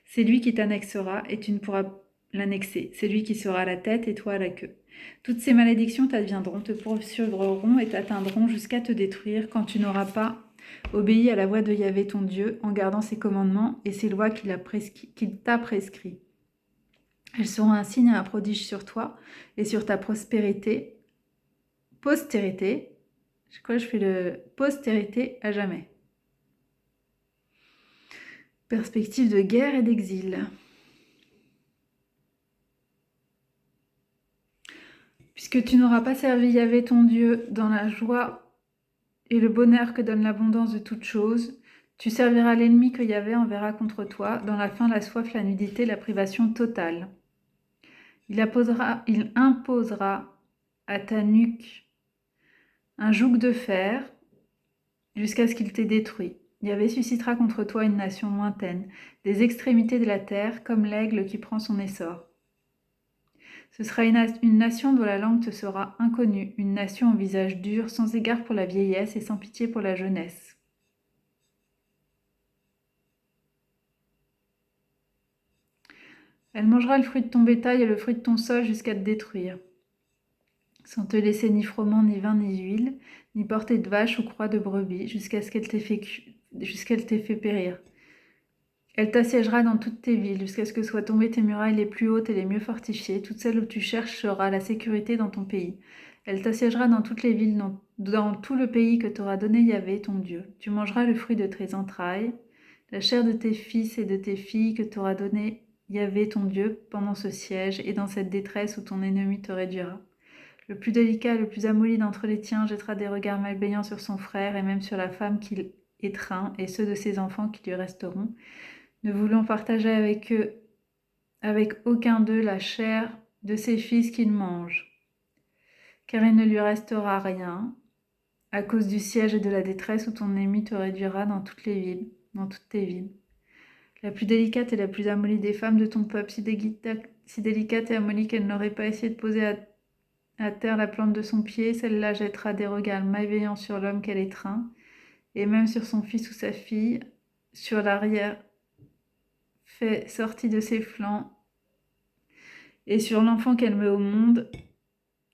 C'est lui qui t'annexera, et tu ne pourras l'annexer. C'est lui qui sera à la tête, et toi à la queue. Toutes ces malédictions t'adviendront, te poursuivront et t'atteindront jusqu'à te détruire quand tu n'auras pas obéi à la voix de Yahvé ton Dieu en gardant ses commandements et ses lois qu'il t'a prescrits. Elles seront un signe et un prodige sur toi et sur ta postérité. Je fais le postérité à jamais. Perspective de guerre et d'exil. Puisque tu n'auras pas servi Yahvé ton Dieu dans la joie et le bonheur que donne l'abondance de toutes choses, tu serviras l'ennemi que Yahvé enverra contre toi, dans la faim, la soif, la nudité, la privation totale. Il imposera à ta nuque un joug de fer jusqu'à ce qu'il t'ait détruit. Yahvé suscitera contre toi une nation lointaine, des extrémités de la terre, comme l'aigle qui prend son essor. Ce sera une nation dont la langue te sera inconnue, une nation au visage dur, sans égard pour la vieillesse et sans pitié pour la jeunesse. Elle mangera le fruit de ton bétail et le fruit de ton sol jusqu'à te détruire, sans te laisser ni froment, ni vin, ni huile, ni portée de vache ou croix de brebis, jusqu'à ce qu'elle t'ait fait périr. Elle t'assiégera dans toutes tes villes, jusqu'à ce que soient tombées tes murailles les plus hautes et les mieux fortifiées, toutes celles où tu chercheras la sécurité dans ton pays. Elle t'assiégera dans toutes les villes, dans tout le pays que t'aura donné Yahvé, ton Dieu. Tu mangeras le fruit de tes entrailles, la chair de tes fils et de tes filles que t'aura donné Yahvé ton Dieu pendant ce siège et dans cette détresse où ton ennemi te réduira. Le plus délicat, le plus amolli d'entre les tiens jettera des regards malveillants sur son frère et même sur la femme qu'il étreint et ceux de ses enfants qui lui resteront, ne voulant partager avec eux, avec aucun d'eux, la chair de ses fils qu'il mange. Car il ne lui restera rien, à cause du siège et de la détresse où ton ennemi te réduira dans toutes les villes, dans toutes tes villes. La plus délicate et la plus amollie des femmes de ton peuple, si délicate et amollie qu'elle n'aurait pas essayé de poser à terre la plante de son pied, celle-là jettera des regards malveillants sur l'homme qu'elle étreint, et même sur son fils ou sa fille, sur l'arrière fait sorti de ses flancs, et sur l'enfant qu'elle met au monde,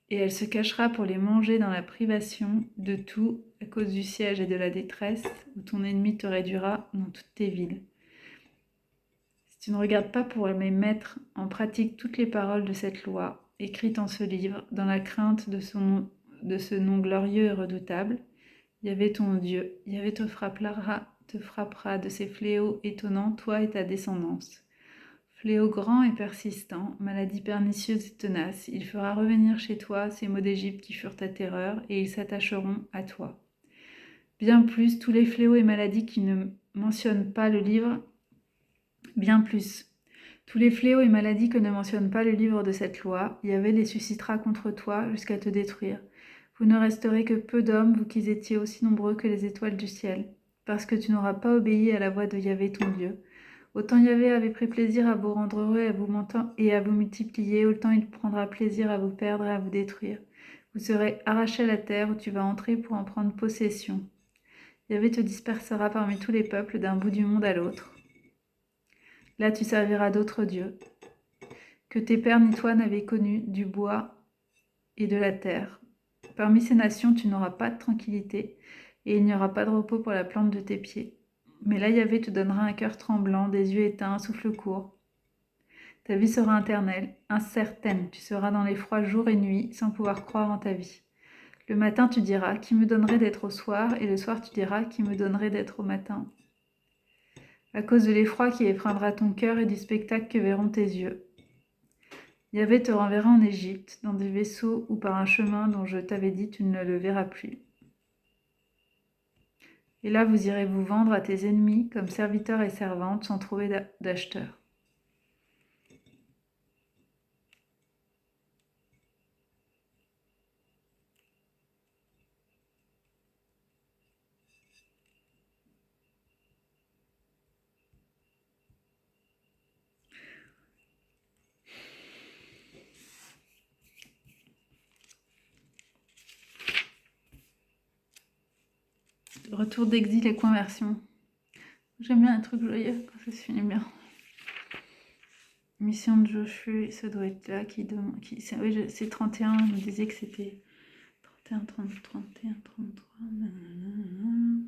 et elle se cachera pour les manger dans la privation de tout, à cause du siège et de la détresse, où ton ennemi te réduira dans toutes tes villes. Si tu ne regardes pas pour les mettre en pratique toutes les paroles de cette loi, écrites en ce livre, dans la crainte de ce nom glorieux et redoutable, Yahvé ton Dieu, Yahvé te frappera de ces fléaux étonnants, toi et ta descendance. Fléau grand et persistant, maladie pernicieuse et tenace, il fera revenir chez toi ces maux d'Égypte qui furent ta terreur, et ils s'attacheront à toi. Bien plus, tous les fléaux et maladies qui ne mentionnent pas le livre, bien plus. Tous les fléaux et maladies que ne mentionne pas le livre de cette loi, Yahvé les suscitera contre toi jusqu'à te détruire. Vous ne resterez que peu d'hommes, vous qui étiez aussi nombreux que les étoiles du ciel, parce que tu n'auras pas obéi à la voix de Yahvé ton Dieu. Autant Yahvé avait pris plaisir à vous rendre heureux et à vous multiplier, autant il prendra plaisir à vous perdre et à vous détruire. Vous serez arrachés à la terre où tu vas entrer pour en prendre possession. Yahvé te dispersera parmi tous les peuples d'un bout du monde à l'autre. Là tu serviras d'autres dieux, que tes pères ni toi n'avaient connus, du bois et de la terre. Parmi ces nations tu n'auras pas de tranquillité, et il n'y aura pas de repos pour la plante de tes pieds. Mais là Yahvé te donnera un cœur tremblant, des yeux éteints, un souffle court. Ta vie sera incertaine, tu seras dans l'effroi jour et nuit, sans pouvoir croire en ta vie. Le matin tu diras, qui me donnerait d'être au soir, et le soir tu diras, qui me donnerait d'être au matin. À cause de l'effroi qui effreindra ton cœur et du spectacle que verront tes yeux. Yahvé te renverra en Égypte, dans des vaisseaux ou par un chemin dont je t'avais dit tu ne le verras plus. Et là vous irez vous vendre à tes ennemis comme serviteurs et servantes sans trouver d'acheteurs. Retour d'exil et conversion. J'aime bien un truc joyeux quand ça se finit bien. Mission de Joshua, ça doit être là oui, c'est 31, on me disait que c'était 31, 30, 31, 33. Nanana.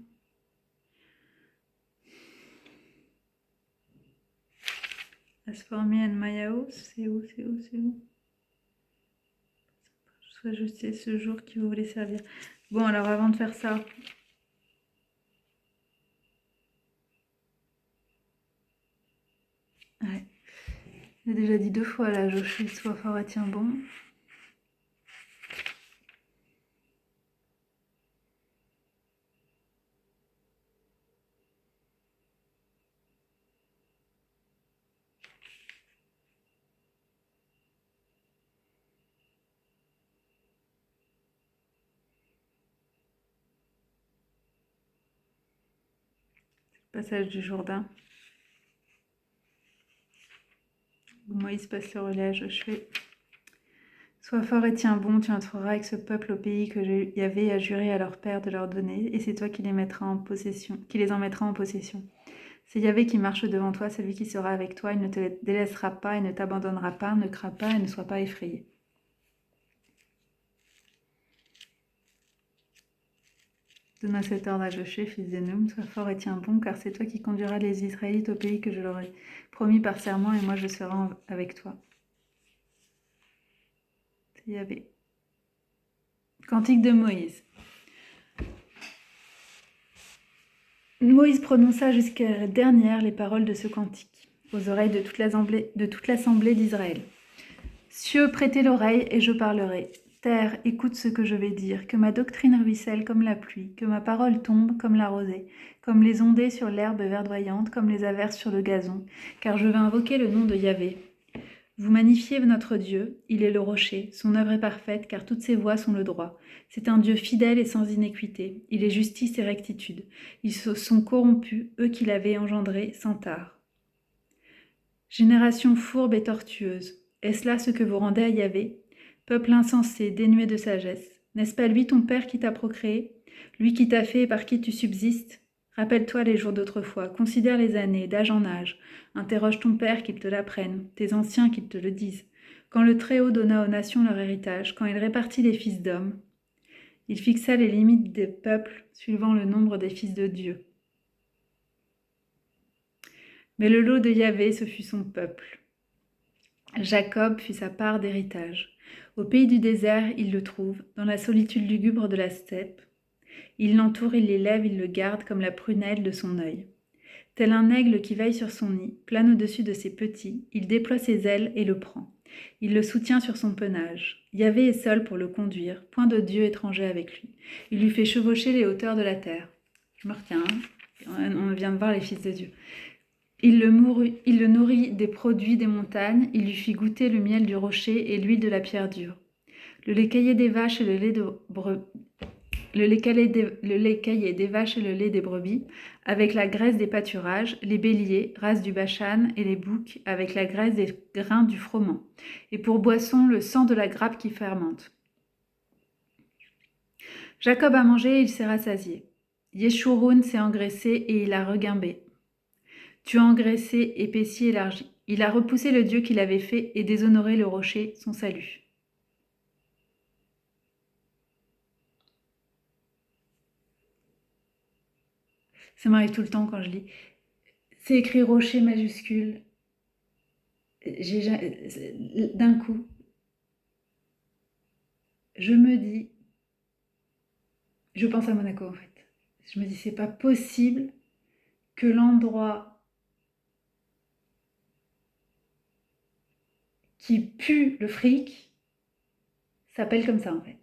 As for me and my house, c'est où? Soit je sais ce jour qui vous voulez servir. Bon, alors avant de faire ça, ouais. J'ai déjà dit 2 fois là, Joshua, sois fort et tiens bon. Passage du Jourdain. Moïse passe le relais à Joshua. Sois fort et tiens bon, tu entreras avec ce peuple au pays que Yahvé a juré à leur père de leur donner, et c'est toi qui les en mettras en possession. C'est Yahvé qui marche devant toi, c'est lui qui sera avec toi, il ne te délaissera pas et ne t'abandonnera pas, ne crains pas et ne sois pas effrayé. Donne cet ordre à Joshua, fils d'Enoum, sois fort et tiens bon, car c'est toi qui conduiras les Israélites au pays que je leur ai promis par serment, et moi je serai avec toi. C'est Yahvé. Cantique de Moïse. Moïse prononça jusqu'à la dernière les paroles de ce cantique, aux oreilles de toute l'assemblée d'Israël. Cieux, prêtez l'oreille, et je parlerai. Terre, écoute ce que je vais dire, que ma doctrine ruisselle comme la pluie, que ma parole tombe comme la rosée, comme les ondées sur l'herbe verdoyante, comme les averses sur le gazon, car je vais invoquer le nom de Yahvé. Vous magnifiez notre Dieu, il est le rocher, son œuvre est parfaite, car toutes ses voies sont le droit. C'est un Dieu fidèle et sans iniquité, il est justice et rectitude. Ils se sont corrompus, eux qui l'avaient engendré, sans tard. Génération fourbe et tortueuse, est-ce là ce que vous rendez à Yahvé? Peuple insensé, dénué de sagesse, n'est-ce pas lui ton Père qui t'a procréé? Lui qui t'a fait et par qui tu subsistes? Rappelle-toi les jours d'autrefois, considère les années, d'âge en âge. Interroge ton Père qu'il te l'apprenne, tes anciens qu'ils te le disent. Quand le Très-Haut donna aux nations leur héritage, quand il répartit les fils d'hommes, il fixa les limites des peuples suivant le nombre des fils de Dieu. Mais le lot de Yahvé, ce fut son peuple. Jacob fut sa part d'héritage. Au pays du désert, il le trouve, dans la solitude lugubre de la steppe. Il l'entoure, il l'élève, il le garde comme la prunelle de son œil. Tel un aigle qui veille sur son nid, plane au-dessus de ses petits, il déploie ses ailes et le prend. Il le soutient sur son penage. Yahvé est seul pour le conduire, point de Dieu étranger avec lui. Il lui fait chevaucher les hauteurs de la terre. Je me retiens, on vient de voir les fils de Dieu. Il le nourrit des produits des montagnes, il lui fit goûter le miel du rocher et l'huile de la pierre dure. Le lait caillé des vaches et le lait des vaches et le lait des brebis, avec la graisse des pâturages, les béliers, race du Bashan, et les boucs, avec la graisse des grains du froment, et pour boisson le sang de la grappe qui fermente. Jacob a mangé et il s'est rassasié. Yeshurun s'est engraissé et il a regimbé. Tu as engraissé, épaissi, élargi. Il a repoussé le Dieu qu'il avait fait et déshonoré le rocher, son salut. Ça m'arrive tout le temps quand je lis. C'est écrit rocher majuscule. D'un coup, je me dis, je pense à Monaco en fait. Je me dis, c'est pas possible que l'endroit qui pue le fric s'appelle comme ça en fait.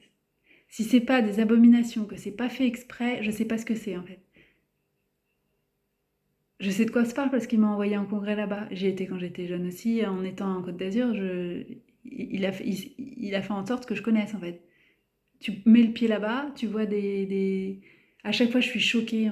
Si c'est pas des abominations, que c'est pas fait exprès, je sais pas ce que c'est en fait. Je sais de quoi se parle parce qu'il m'a envoyé en congrès là-bas. J'y étais quand j'étais jeune aussi, en étant en Côte d'Azur. Il a fait en sorte que je connaisse en fait. Tu mets le pied là-bas, tu vois à chaque fois je suis choquée en